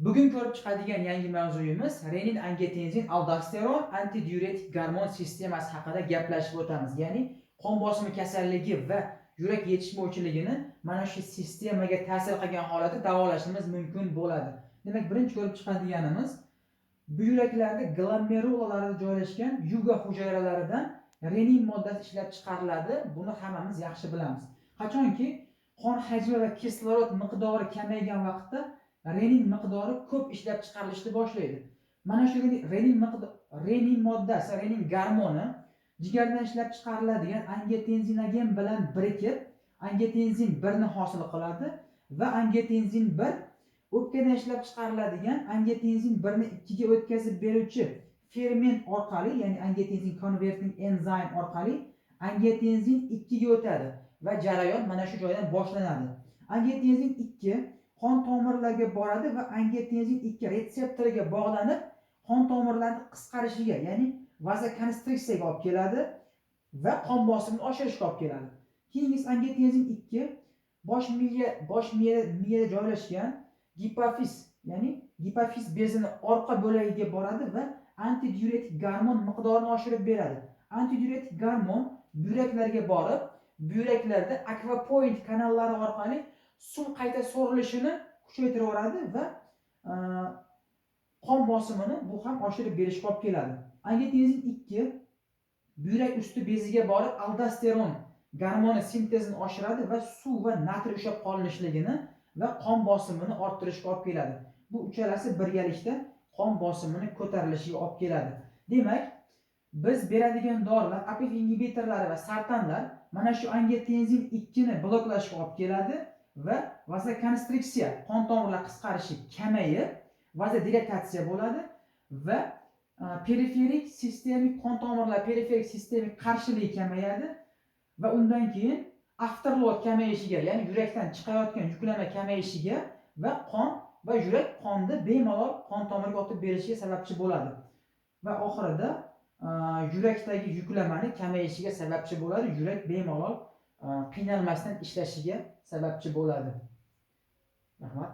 Bugun ko'rib chiqadigan yangi mavzuyimiz renin, angiotensin, aldosteron, antidiuretik gormon sistemasi haqida gaplashib o'tamiz. Ya'ni qon bosimi kasalligi va yurak yetishmovchiligini mana shu sistemaga ta'sir qilgan holatda davolashimiz mumkin bo'ladi. Demak, birinchi ko'rib chiqadiganimiz buyraklarda glomerulalarda joylashgan yuga hujayralaridan renin moddasi ishlab chiqariladi. Buni hammamiz yaxshi bilamiz. Qachonki qon hajmi va kislorod miqdori kamaygan vaqtda renin miqdori ko'p ishlab chiqarilishni boshlaydi. Mana shu renin moddasi, renin gormoni jigardan ishlab chiqariladigan angiotensinogen bilan birikib, angiotensin 1 ni hosil qiladi va angiotensin 1 o'pkadan ishlab chiqariladigan angiotensin 1 ni 2 ga o'tkazib beruvchi ferment orqali, ya'ni angiotensin converting enzyme orqali angiotensin 2 ga o'tadi va jarayon mana shu joydan boshlanadi. Angiotensin 2 qon tomirlariga boradi va angiotensin 2 retseptoriga bog'lanib, qon tomirlarining qisqarishiga, ya'ni vazokonstriksiyaga olib keladi va qon bosimini oshirishga olib keladi. Keyin angiotensin 2 bosh miyada joylashgan gipofiz, ya'ni gipofiz bezini orqa bo'lagiga boradi va antidiuretik gormon miqdorini oshirib beradi. Antidiuretik gormon buyraklarga borib, buyraklarda aquapoint kanallari orqali suv qayta so'rilishini kuchaytiraveradi va qon bosimini bu ham oshirib berishga olib keladi. Angiotensin 2 buyrak usti beziga borib aldosteron gormoni sintezini oshiradi va suv va natriy ushlab qolinishligini va qon bosimini orttirishga olib keladi. Bu uchalasi birgalikda qon bosimini ko'tarilishiga olib keladi. Demak, biz beradigan dorilar, APF ingibitorlari va sartanlar mana shu angiotensin 2 ni bloklashga olib keladi va vazokonstriksiya, qon tomirlar qisqarishi kamayib, vazodilatatsiya bo'ladi va periferik sistemik qon tomirlar periferik sistemik qarshiligi kamayadi va undan keyin afterload kamayishiga, ya'ni yurakdan chiqayotgan yuklama kamayishiga va qon va yurak qonni bemalol qon tomiriga o'tib berishiga sababchi bo'ladi. Va oxirida yurakdagi yuklamani kamayishiga sababchi bo'ladi. Yurak bemalol qiynalmasdan ishlashiga sababchi bo'ladi. Rahmat.